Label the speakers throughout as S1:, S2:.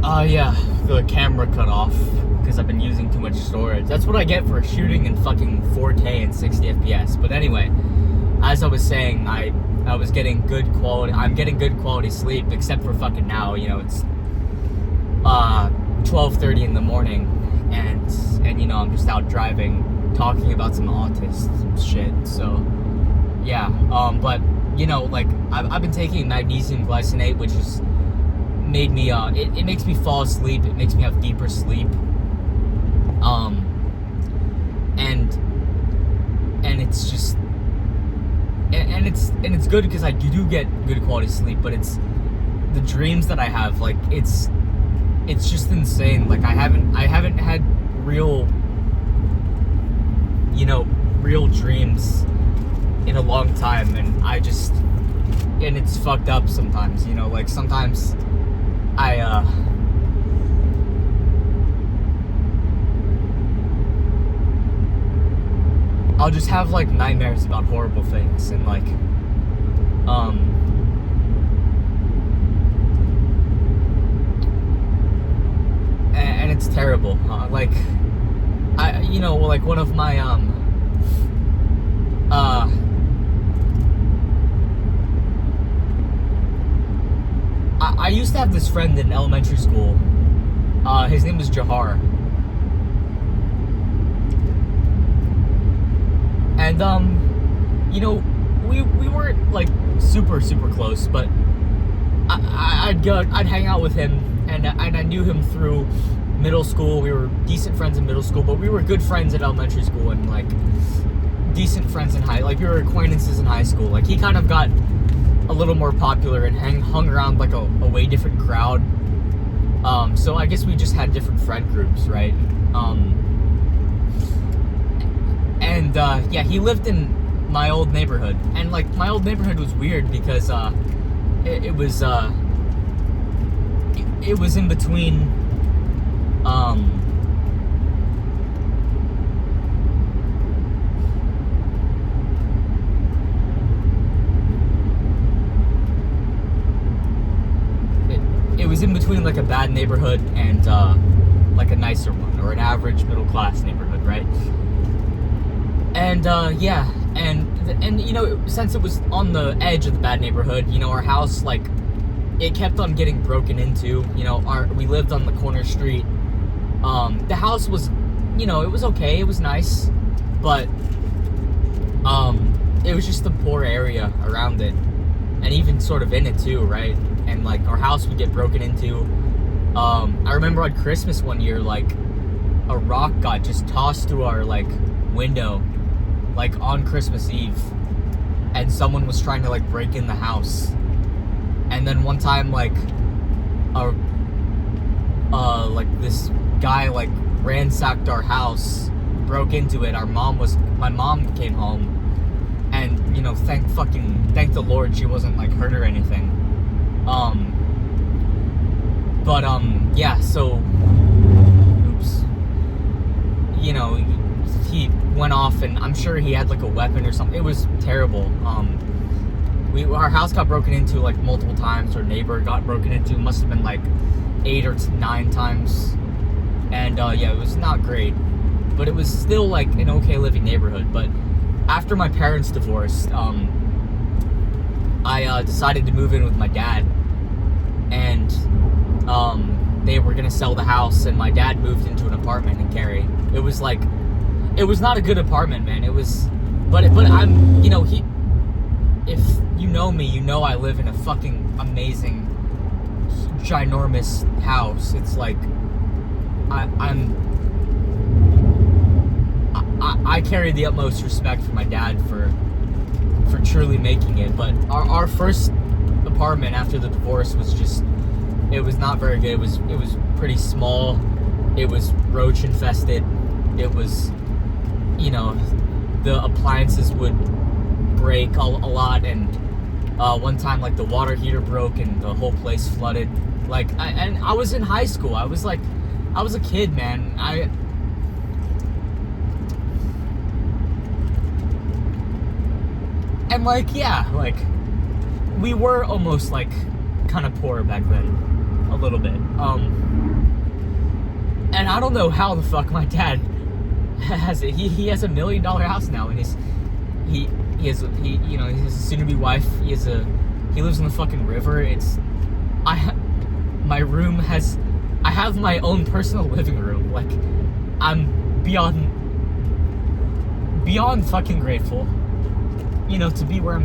S1: Yeah, the camera cut off because I've been using too much storage. That's what I get for shooting in fucking 4K and 60 FPS. But anyway, as I was saying, I was getting good quality. I'm getting good quality sleep, except for fucking now. You know, it's 12:30 in the morning, and you know, I'm just out driving, talking about some autist shit. So yeah, but you know, like I've been taking magnesium glycinate, which is made me it makes me fall asleep. It makes me have deeper sleep. And it's just and it's good because I do get good quality sleep, but it's the dreams that I have, like it's just insane. Like I haven't had real dreams in a long time, and it's fucked up sometimes, you know, like sometimes I'll just have like nightmares about horrible things, and like and it's terrible. Like like one of my I used to have this friend in elementary school. His name was Jahar. And we weren't like super close, but I'd hang out with him, and I knew him through middle school. We were decent friends in middle school, but we were good friends at elementary school, and like decent friends in like we were acquaintances in high school. Like he kind of got a little more popular and hung around like a way different crowd. So I guess we just had different friend groups, right? Yeah, he lived in my old neighborhood, and like my old neighborhood was weird because it was in between it was in between like a bad neighborhood and like a nicer one, or an average middle class neighborhood, right? And yeah, and you know, since it was on the edge of the bad neighborhood, you know, our house, like, it kept on getting broken into. You know, we lived on the corner street. The house was, you know, it was okay, it was nice, but it was just the poor area around it, and even sort of in it too, right? And like our house would get broken into. I remember on Christmas one year, like a rock got just tossed through our like window, like on Christmas Eve, and someone was trying to like break in the house. And then one time, like this guy like ransacked our house, broke into it. My mom came home, and you know, thank the Lord she wasn't like hurt or anything. Yeah, so oops, you know, he went off, and I'm sure he had like a weapon or something. It was terrible. Our house got broken into like multiple times. Our neighbor got broken into, must have been like 8 or 9 times. And yeah, it was not great, but it was still like an okay living neighborhood. But after my parents divorced, I decided to move in with my dad, and they were gonna sell the house, and my dad moved into an apartment in Cary. It was not a good apartment, man. It was, but I'm, you know, if you know me, you know I live in a fucking amazing, ginormous house. It's like, I carry the utmost respect for my dad for truly making it. But our first apartment after the divorce was just, it was not very good. It was pretty small. It was roach infested. It was, you know, the appliances would break a lot, and one time like the water heater broke and the whole place flooded. Like, and I was in high school. I was a kid, man. And like, yeah, like we were almost like kind of poor back then. a little bit. And I don't know how the fuck my dad has it. He has $1 million house now, and he has a soon-to-be wife. He lives in the fucking river. I have my own personal living room. Like, I'm beyond fucking grateful, to be where I'm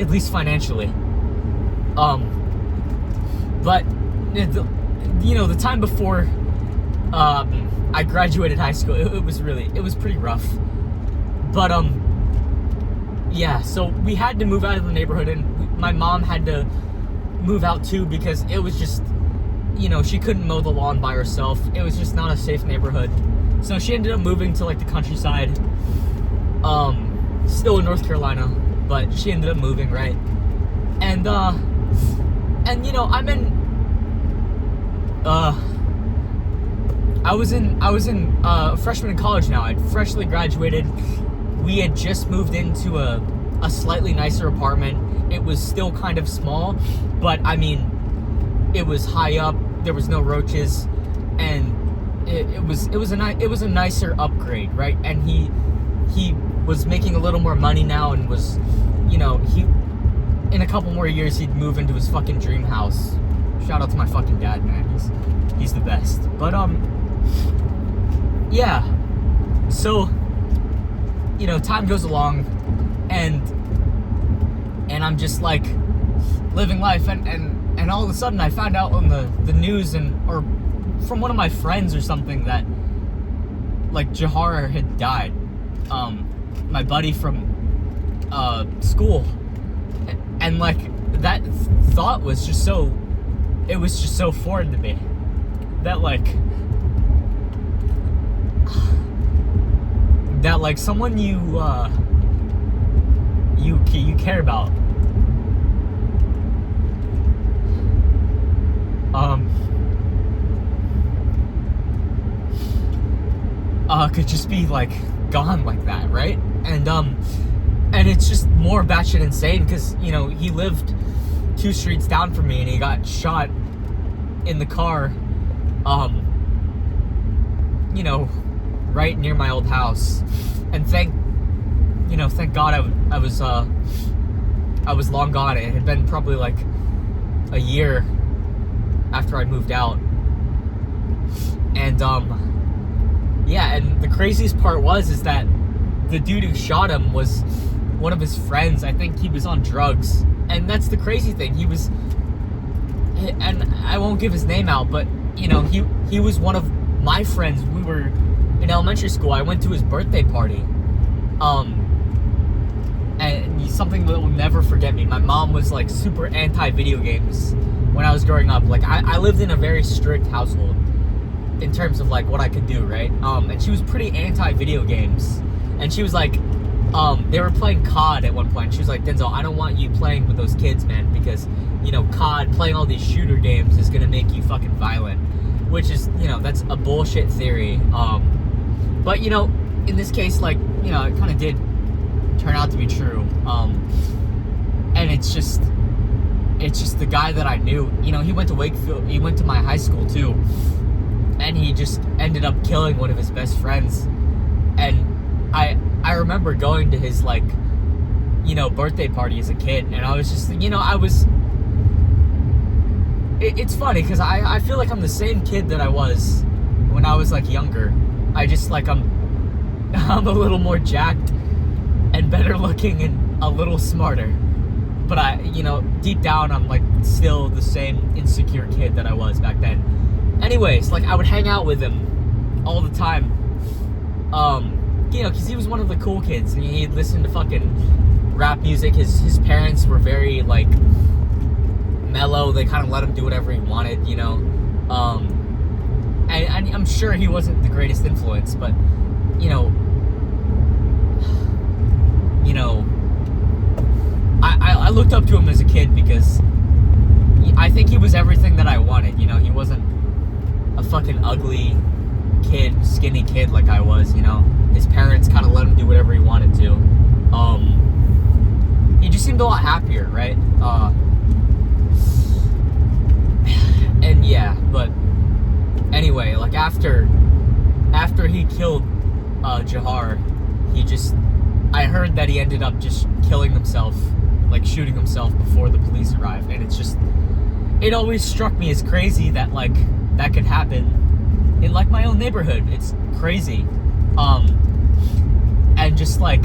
S1: at least financially. But the time before I graduated high school, it was pretty rough. But yeah, so we had to move out of the neighborhood, and my mom had to move out too, because it was just, she couldn't mow the lawn by herself. It was just not a safe neighborhood. So she ended up moving to like the countryside, still in North Carolina, but she ended up moving, right? And I'm in I was in freshman in college now. I'd freshly graduated. We had just moved into a slightly nicer apartment. It was still kind of small, but I mean, it was high up. There was no roaches, and it was a nicer upgrade, right? And he was making a little more money now, and was, in a couple more years he'd move into his fucking dream house. Shout out to my fucking dad, man. He's the best. But yeah. So, time goes along, and I'm just like living life, and all of a sudden I found out on the news or from one of my friends or something that like Jahar had died. My buddy from school, and like that thought was just so foreign to me, that someone you care about could just be like gone like that, right? And it's just more batshit insane, because he lived 2 streets down from me, and he got shot in the car right near my old house. And thank God I was long gone. It had been probably like a year after I moved out. And yeah, and the craziest part is that the dude who shot him was one of his friends. I think he was on drugs, and that's the crazy thing. He was, and I won't give his name out, but he was one of my friends. We were in elementary school. I went to his birthday party, and something that will never forget me. My mom was like super anti video games when I was growing up. Like I lived in a very strict household in terms of like what I could do, right? And she was pretty anti video games, and she was like, they were playing COD at one point. She was like, Denzel, I don't want you playing with those kids, man, because COD, playing all these shooter games, is gonna make you fucking violent, which is, that's a bullshit theory. But in this case, like, it kind of did turn out to be true. And it's just the guy that I knew. He went to Wakefield. He went to my high school too, and he just ended up killing one of his best friends. And I remember going to his like, birthday party as a kid, and I was just, it's funny because I feel like I'm the same kid that I was when I was like younger. I just like I'm a little more jacked and better looking and a little smarter. But I, deep down, I'm like still the same insecure kid that I was back then. Anyways, like I would hang out with him all the time. Because he was one of the cool kids, and he'd listen to fucking rap music. His parents were very like mellow. They kind of let him do whatever he wanted, and I'm sure he wasn't the greatest influence, but I looked up to him as a kid because I think he was everything that I wanted. He wasn't a fucking ugly kid, skinny kid like I was. His parents kind of let him do whatever he wanted to. He just seemed a lot happier, right? like after he killed Jahar, I heard that he ended up just killing himself, like shooting himself before the police arrived. And it always struck me as crazy that like that could happen in like my own neighborhood. It's crazy. And just like,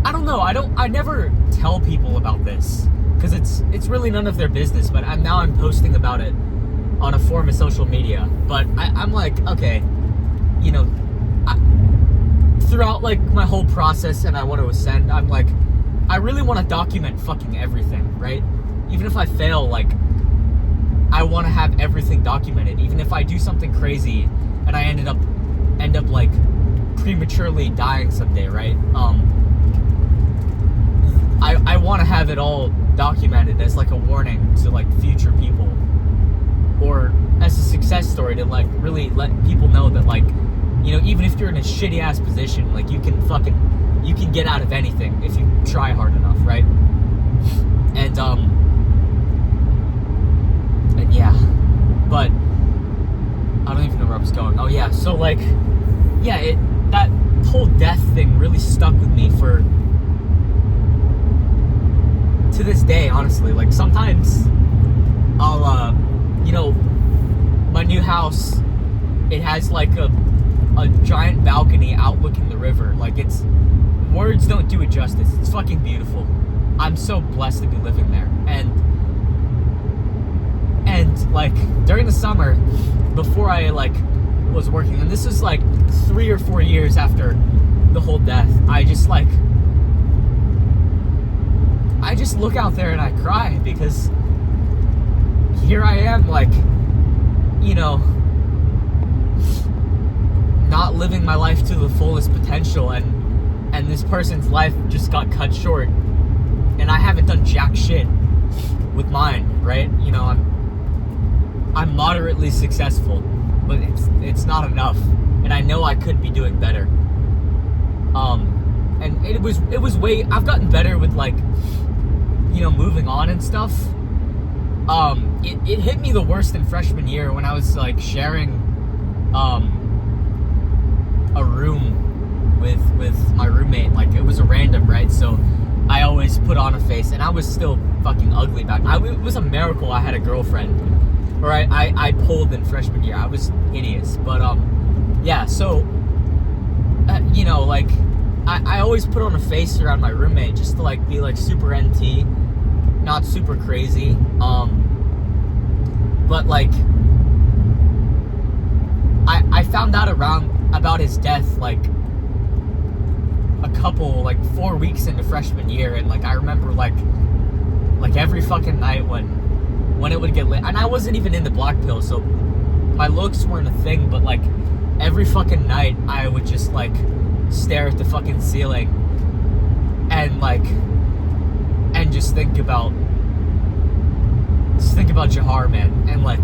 S1: I don't know, I never tell people about this because it's really none of their business, but I'm posting about it on a form of social media. But I'm like, okay, you know, throughout like my whole process and I want to ascend, I'm like, I really want to document fucking everything, right? Even if I fail, like, I want to have everything documented. Even if I do something crazy and I end up like prematurely dying someday, right? I want to have it all documented as like a warning to like future people, or as a success story to like really let people know that like, you know, even if you're in a shitty ass position, like you can get out of anything if you try hard enough, right? And yeah, but I don't even know where I was going. Oh yeah, so like, yeah, that whole death thing really stuck with me to this day, honestly. Like sometimes I'll, you know, my new house, it has like a giant balcony outlooking the river. Like words don't do it justice. It's fucking beautiful. I'm so blessed to be living there. And like during the summer, before I like was working, and this was like 3 or 4 years after the whole death, I just look out there and I cry because here I am, like, you know, not living my life to the fullest potential, and this person's life just got cut short, and I haven't done jack shit with mine, right? You know, I'm moderately successful, but it's not enough, and I know I could be doing better. And it was I've gotten better with like, you know, moving on and stuff. It hit me the worst in freshman year when I was like sharing a room with my roommate. Like it was a random, right? So I always put on a face, and I was still fucking ugly back. It was a miracle I had a girlfriend, or I pulled in freshman year. I was hideous, but yeah. So you know, like I always put on a face around my roommate just to like be like super NT, not super crazy. But like I found out about his death like a couple, like 4 weeks into freshman year, and like I remember like every fucking night when it would get lit, and I wasn't even into black pill, so my looks weren't a thing, but like every fucking night I would just like stare at the fucking ceiling and just think about Jahar, man. And like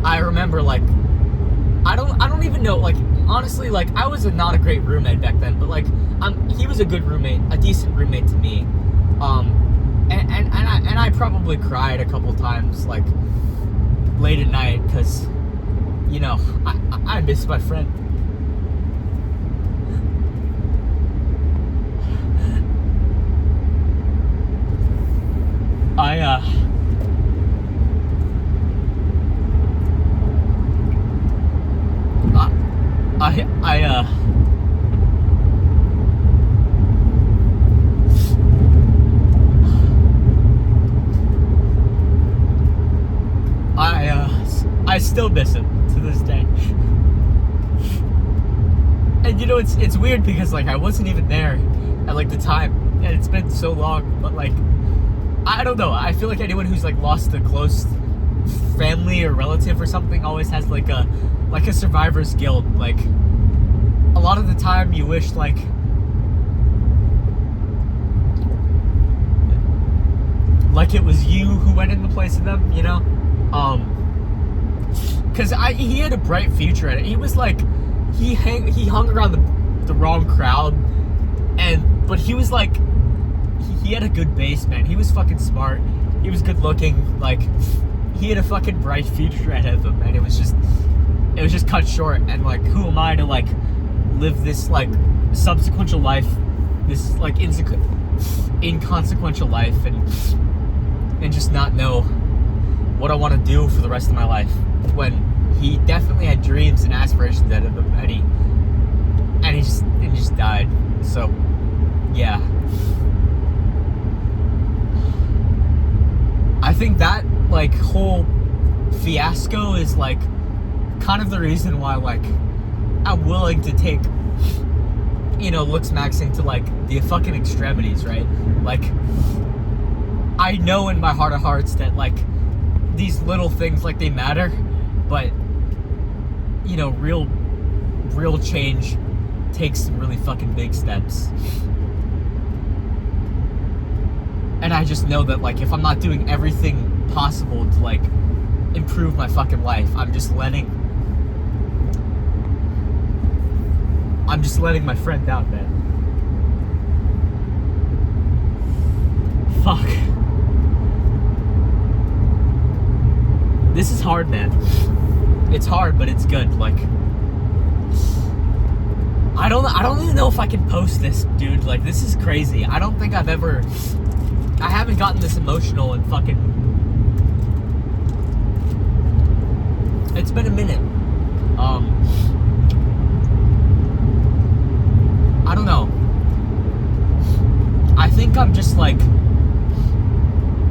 S1: I remember like I don't even know, like honestly, like I was not a great roommate back then, but like he was a good roommate, a decent roommate to me. And I probably cried a couple times like late at night because, you know, I miss my friend. I still miss him to this day. And you know, it's weird because like I wasn't even there at like the time, and it's been so long, but like I don't know, I feel like anyone who's like lost a close family or relative or something always has like a survivor's guilt. Like a lot of the time you wish like it was you who went in the place of them, you know? Because he had a bright future in it. He was like, he hung around the wrong crowd, but he was like, he had a good base, man. He was fucking smart. He was good looking. Like, he had a fucking bright future ahead of him, and it was just cut short. And like, who am I to like live this like subsequential life, this like inconsequential life, and just not know what I want to do for the rest of my life, when he definitely had dreams and aspirations ahead of him, and he just died. So yeah, I think that like whole fiasco is like kind of the reason why like I'm willing to take, you know, looks maxing to like the fucking extremities, right? Like, I know in my heart of hearts that like these little things, like, they matter, but you know, real change takes some really fucking big steps. And I just know that like if I'm not doing everything possible to like improve my fucking life, I'm just letting my friend down, man. Fuck. This is hard, man. It's hard, but it's good. Like, I don't even know if I can post this, dude. Like, this is crazy. I don't think I haven't gotten this emotional in fucking... It's been a minute. I don't know. I think I'm just like...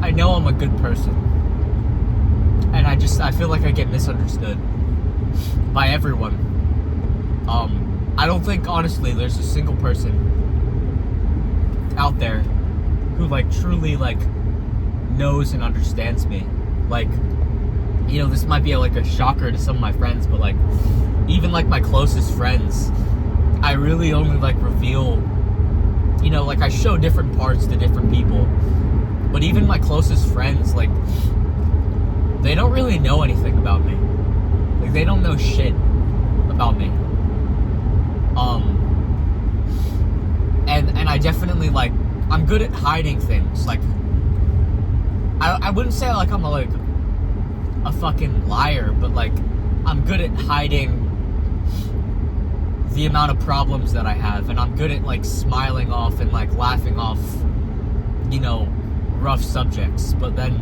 S1: I know I'm a good person. And I feel like I get misunderstood by everyone. I don't think, honestly, there's a single person out there who, like, truly, like, knows and understands me. Like, you know, this might be, like, a shocker to some of my friends, but, like, even, like, my closest friends, I really only, like, reveal, you know, like, I show different parts to different people. But even my closest friends, like, they don't really know anything about me. Like, they don't know shit about me. And I definitely, like, I'm good at hiding things. Like, I wouldn't say, like, I'm a fucking liar, but, like, I'm good at hiding the amount of problems that I have, and I'm good at, like, smiling off and, like, laughing off, you know, rough subjects. But then,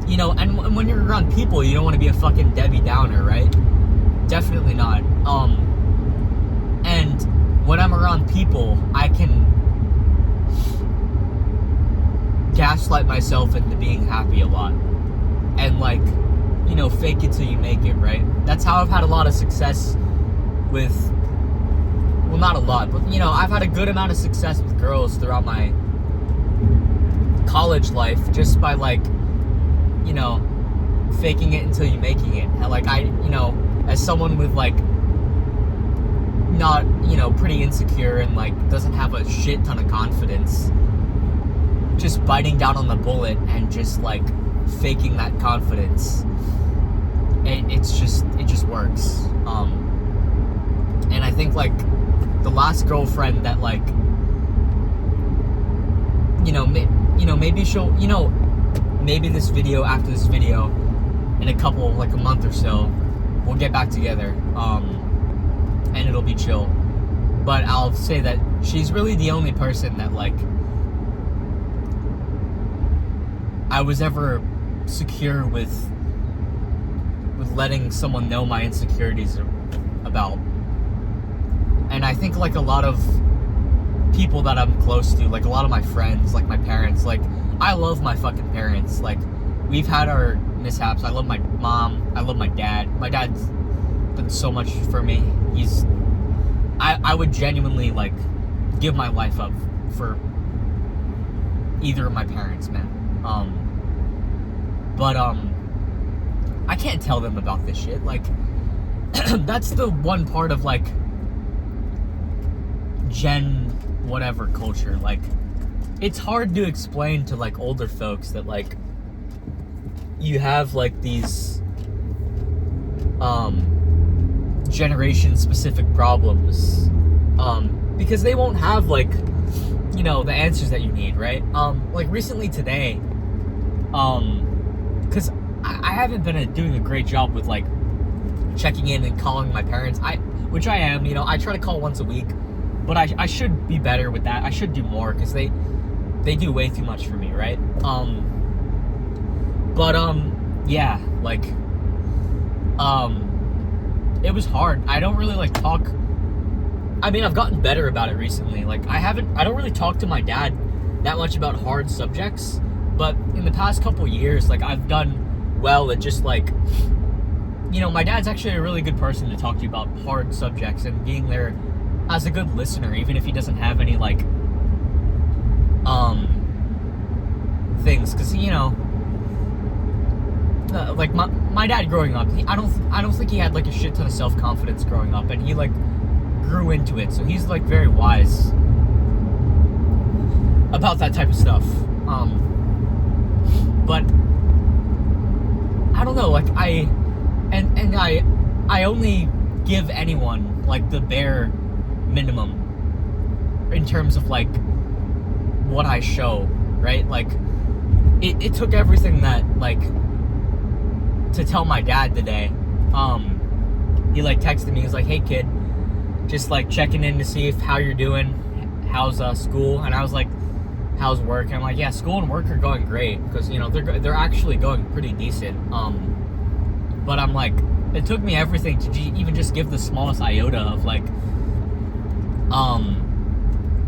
S1: you know, and when you're around people, you don't want to be a fucking Debbie Downer, right? Definitely not. And when I'm around people, I can gaslight myself into being happy a lot. And, like, you know, fake it till you make it, right? That's how I've had a lot of success with, well, not a lot, but, you know, I've had a good amount of success with girls throughout my college life, just by, like, you know, faking it until you're making it. And, like, you know, as someone with, like, not, you know, pretty insecure and, like, doesn't have a shit ton of confidence, just biting down on the bullet and just, like, faking that confidence, it just works. And I think, like, the last girlfriend that, like, you know, maybe she'll, you know, maybe this video, after this video, in a couple, like, a month or so, we'll get back together, and it'll be chill. But I'll say that she's really the only person that, like, I was ever secure with letting someone know my insecurities about. And I think, like, a lot of people that I'm close to, like, a lot of my friends, like, my parents, like, I love my fucking parents. Like, we've had our mishaps. I love my mom. I love my dad. My dad's done so much for me. I would genuinely, like, give my life up for either of my parents, man. But I can't tell them about this shit. Like, that's the one part of, like, Gen whatever culture. Like, it's hard to explain to, like, older folks that, like, you have, like, these generation specific problems, because they won't have, like, you know, the answers that you need, right? Like, recently today, because I haven't been doing a great job with like checking in and calling my parents. Which I am, I try to call once a week, but I should be better with that. I should do more because they do way too much for me, right? Yeah, like, it was hard. I don't really like talk. I mean, I've gotten better about it recently. Like, I don't really talk to my dad that much about hard subjects, but in the past couple years, like, I've done well at just like, my dad's actually a really good person to talk to you about hard subjects and being there as a good listener, even if he doesn't have any like things, because like my dad growing up, I don't think he had like a shit ton of self-confidence growing up, and he like grew into it, so he's like very wise about that type of stuff. But I don't know, like I only give anyone like the bare minimum in terms of like what I show, right? Like it took everything that like to tell my dad today. He like texted me, he was like, "Hey kid, just like checking in to see how you're doing, how's school?" And I was like, "How's work?" And I'm like, "Yeah, school and work are going great," because they're actually going pretty decent. But I'm like, it took me everything to even just give the smallest iota of like,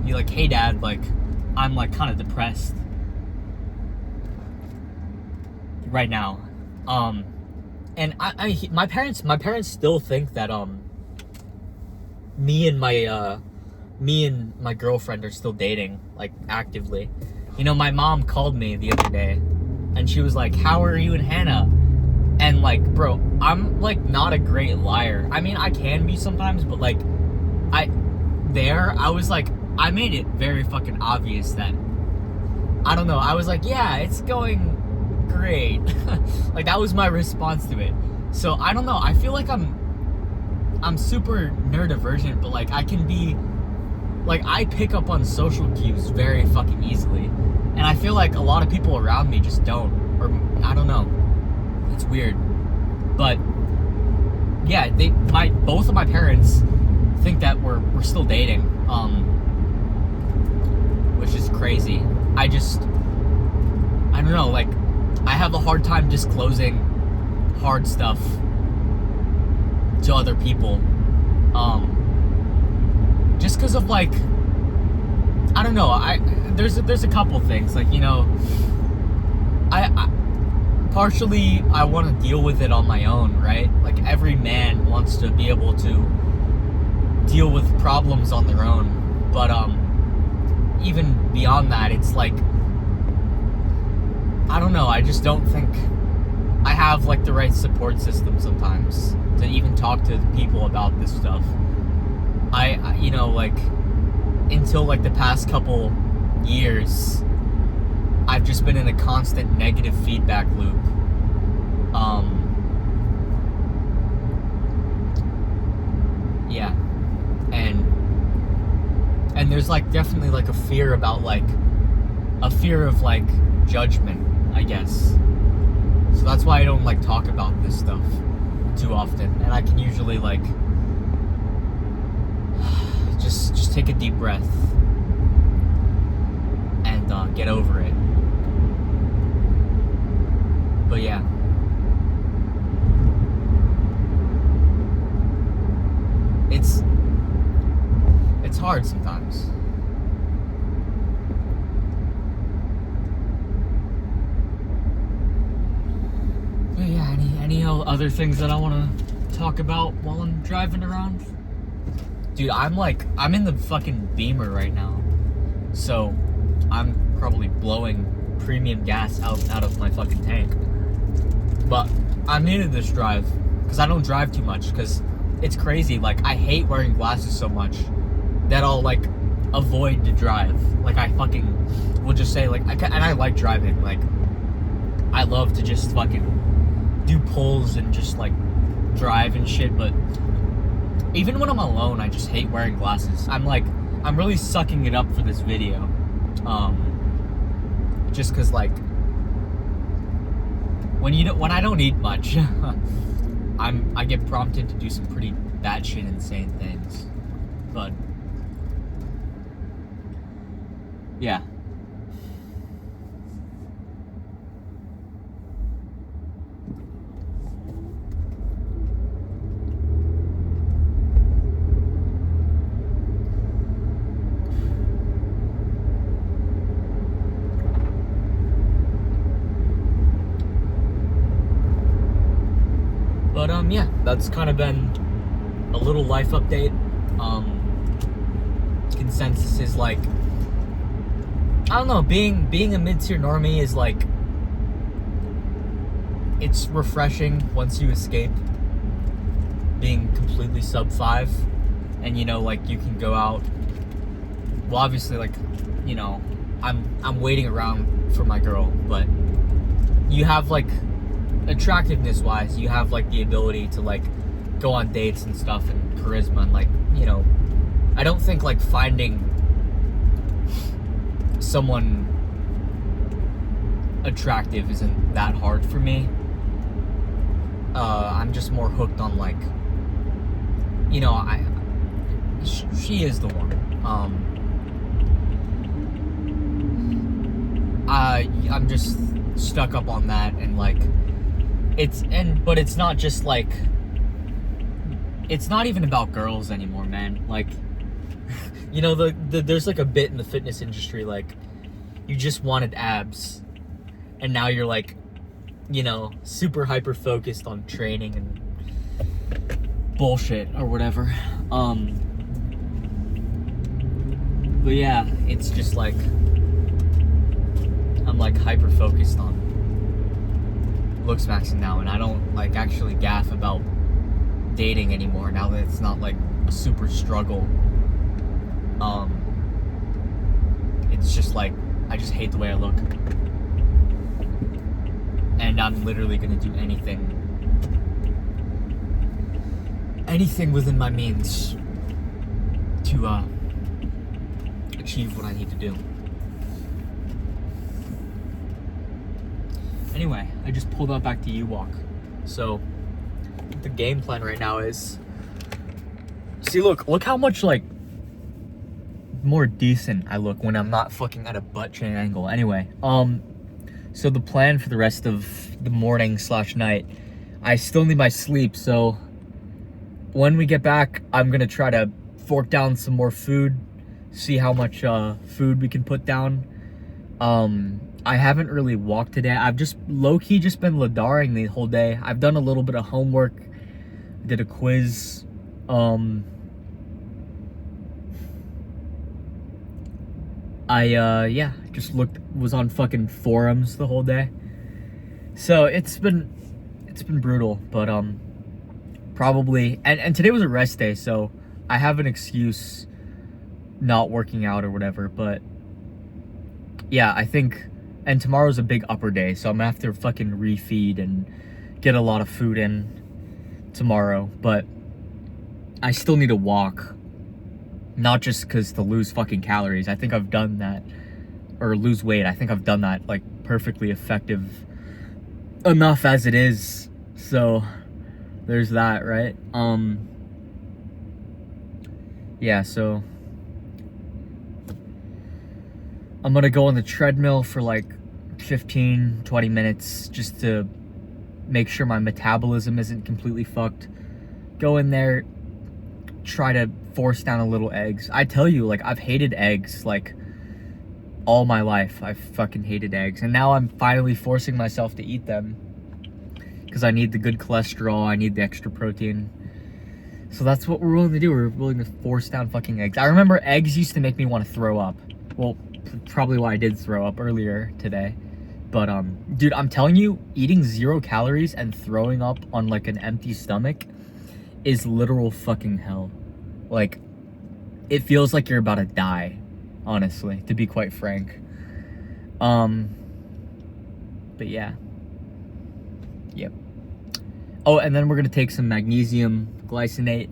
S1: you're like, "Hey dad, like I'm like kind of depressed right now," and my parents still think that me and my girlfriend are still dating, like actively. My mom called me the other day and she was like, "How are you and Hannah?" And like, bro, I'm like not a great liar. I mean, I can be sometimes, but like I was like, I made it very fucking obvious that, I don't know, I was like, "Yeah, it's going great." Like that was my response to it. So I don't know, I feel like I'm super neurodivergent, but like I can be like, I pick up on social cues very fucking easily, and I feel like a lot of people around me just don't, or I don't know, it's weird. But yeah, both of my parents think that we're still dating, which is crazy. I don't know, like I have a hard time disclosing hard stuff to other people, just because of like, I don't know, there's a couple things, like I partially I want to deal with it on my own, right? Like every man wants to be able to deal with problems on their own, but even beyond that, it's like, I don't know, I just don't think I have like the right support system sometimes to even talk to people about this stuff. I like until like the past couple years, I've just been in a constant negative feedback loop. Yeah, and there's like definitely like a fear of like judgment, I guess. So that's why I don't like talk about this stuff too often, and I can usually like just take a deep breath and get over it. But yeah, it's hard sometimes. But yeah, any other things that I want to talk about while I'm driving around? Dude, I'm in the fucking Beamer right now, so I'm probably blowing premium gas out of my fucking tank. But I needed this drive because I don't drive too much, because it's crazy. Like, I hate wearing glasses so much that I'll like avoid to drive. Like, I fucking will just say like, I like driving. Like, I love to just fucking do pulls and just like drive and shit, but even when I'm alone, I just hate wearing glasses. I'm really sucking it up for this video, just because like when I don't eat much, I get prompted to do some pretty batshit insane things. But yeah. But yeah, that's kind of been a little life update. Consensus is like, I don't know, being a mid-tier normie is like, it's refreshing once you escape being completely sub 5, and you know, like, you can go out. Well, obviously, like, you know, I'm waiting around for my girl, but you have, like, attractiveness wise, you have like the ability to like go on dates and stuff, and charisma, and like, you know, I don't think like finding someone attractive isn't that hard for me. I'm just more hooked on like, you know, she is the one. I'm just stuck up on that, and like but it's not just like, it's not even about girls anymore, man. Like, you know, there's like a bit in the fitness industry, like, you just wanted abs, and now you're like, you know, super hyper focused on training and bullshit or whatever. But yeah, it's just like, I'm like hyper focused on looks maxing now, and I don't like actually gaff about dating anymore now that it's not like a super struggle. It's just like, I just hate the way I look, and I'm literally gonna do anything within my means to achieve what I need to do. Anyway, I just pulled up back to U-Walk. So, the game plan right now is... See, look how much, like, more decent I look when I'm not fucking at a butt chain angle. Anyway, so the plan for the rest of the morning / night, I still need my sleep, so when we get back, I'm gonna try to fork down some more food, see how much food we can put down. I haven't really walked today. I've just low-key just been ladaring the whole day. I've done a little bit of homework, did a quiz. Yeah, just was on fucking forums the whole day. So it's been brutal, but probably, and today was a rest day, so I have an excuse not working out or whatever, but yeah, I think. And tomorrow's a big upper day, so I'm gonna have to fucking refeed and get a lot of food in tomorrow. But I still need to walk. Not just because to lose fucking calories. I think I've done that. Or lose weight. I think I've done that, like, perfectly effective enough as it is. So, there's that, right? Yeah, so I'm gonna go on the treadmill for like 15-20 minutes just to make sure my metabolism isn't completely fucked. Go in there, try to force down a little eggs. I tell you, like, I've hated eggs like all my life. I've fucking hated eggs, and now I'm finally forcing myself to eat them because I need the good cholesterol, I need the extra protein. So that's what we're willing to do. We're willing to force down fucking eggs. I remember eggs used to make me want to throw up. Well, probably why I did throw up earlier today. But dude, I'm telling you, eating 0 calories and throwing up on like an empty stomach is literal fucking hell. Like, it feels like you're about to die, honestly, to be quite frank. But yeah. Yep. Oh, and then we're gonna take some magnesium glycinate,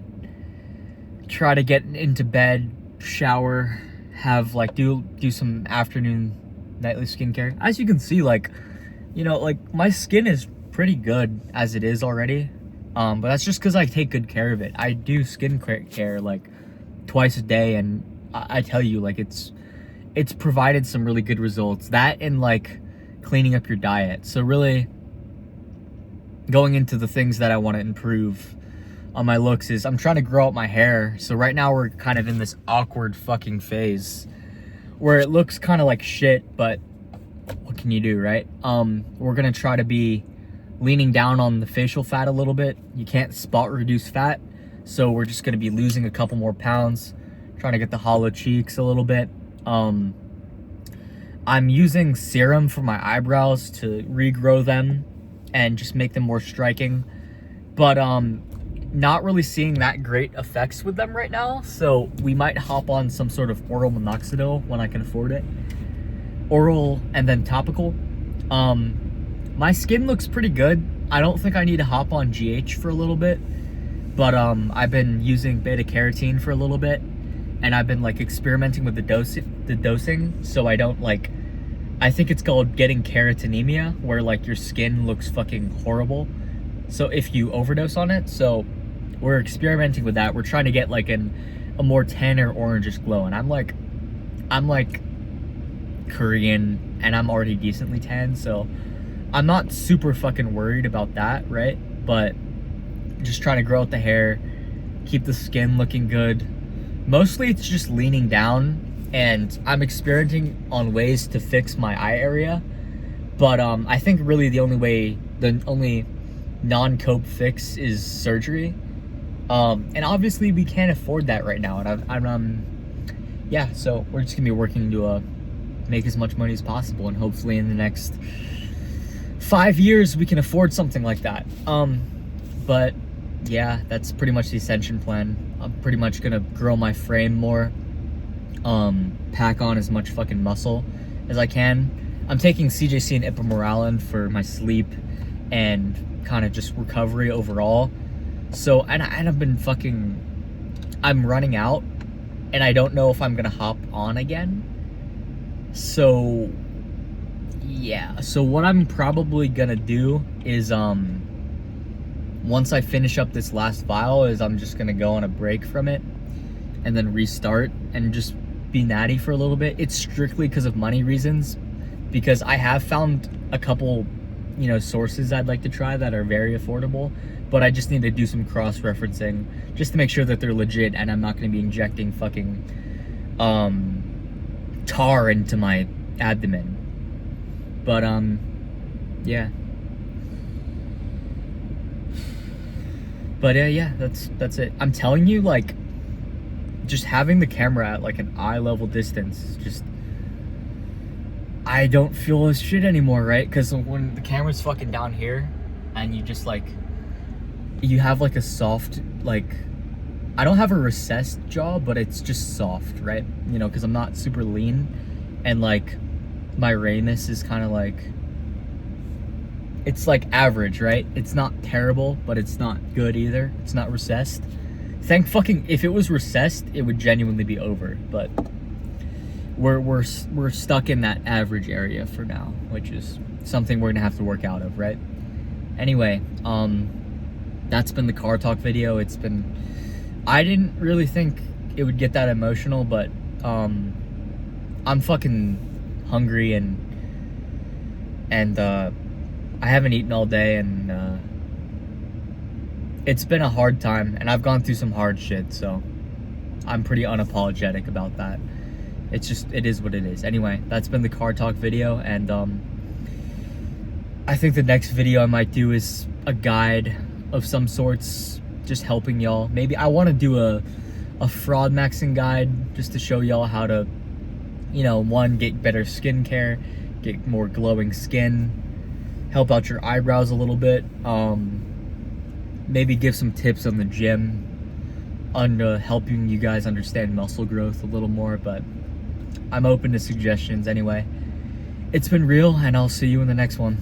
S1: try to get into bed, shower, have like do some afternoon nightly skincare. As you can see, like, you know, like, my skin is pretty good as it is already. But that's just because I take good care of it. I do skin care like twice a day, and I tell you, like, it's provided some really good results. That and like cleaning up your diet. So really going into the things that I want to improve on my looks is I'm trying to grow out my hair. So right now we're kind of in this awkward fucking phase where it looks kind of like shit, but what can you do, right? We're gonna try to be leaning down on the facial fat a little bit. You can't spot reduce fat, so we're just gonna be losing a couple more pounds, trying to get the hollow cheeks a little bit. I'm using serum for my eyebrows to regrow them and just make them more striking, but not really seeing that great effects with them right now, so we might hop on some sort of oral minoxidil when I can afford it. Oral and then topical. My skin looks pretty good. I don't think I need to hop on GH for a little bit, but I've been using beta carotene for a little bit, and I've been like experimenting with the dosing, so I don't like, I think it's called getting keratinaemia, where like your skin looks fucking horrible, so if you overdose on it. So we're experimenting with that. We're trying to get like a more tan or orangish glow, and I'm like Korean and I'm already decently tan, so I'm not super fucking worried about that, right? But just trying to grow out the hair, keep the skin looking good. Mostly it's just leaning down, and I'm experimenting on ways to fix my eye area, but I think really the only non-cope fix is surgery, and obviously we can't afford that right now, and yeah, so we're just gonna be working to make as much money as possible, and hopefully in the next 5 years we can afford something like that. But yeah, that's pretty much the Ascension plan. I'm pretty much gonna grow my frame more, pack on as much fucking muscle as I can. I'm taking CJC and ipamorelin for my sleep and kind of just recovery overall. So, and I've been I'm running out, and I don't know if I'm gonna hop on again. So yeah, so what I'm probably gonna do is once I finish up this last vial, is I'm just gonna go on a break from it and then restart and just be natty for a little bit. It's strictly because of money reasons, because I have found a couple, you know, sources I'd like to try that are very affordable, but I just need to do some cross-referencing just to make sure that they're legit and I'm not gonna be injecting fucking tar into my abdomen. But yeah. But yeah, that's it. I'm telling you, like, just having the camera at like an eye level distance, just, I don't feel as shit anymore, right? Because when the camera's fucking down here and you just like, you have like a soft, like, I don't have a recessed jaw, but it's just soft, right? You know, because I'm not super lean, and like my ramus is kind of like, it's like average, right? It's not terrible, but it's not good either. It's not recessed. If it was recessed, it would genuinely be over, but we're stuck in that average area for now, which is something we're gonna have to work out of, right? Anyway, that's been the car talk video. I didn't really think it would get that emotional, but I'm fucking hungry, and I haven't eaten all day, and it's been a hard time, and I've gone through some hard shit, so I'm pretty unapologetic about that. It is what it is. Anyway, that's been the car talk video, and I think the next video I might do is a guide of some sorts, just helping y'all. Maybe I want to do a fraud maxing guide, just to show y'all how to, you know, one, get better skincare, get more glowing skin, help out your eyebrows a little bit, maybe give some tips on the gym, on helping you guys understand muscle growth a little more. But I'm open to suggestions. Anyway, it's been real, and I'll see you in the next one.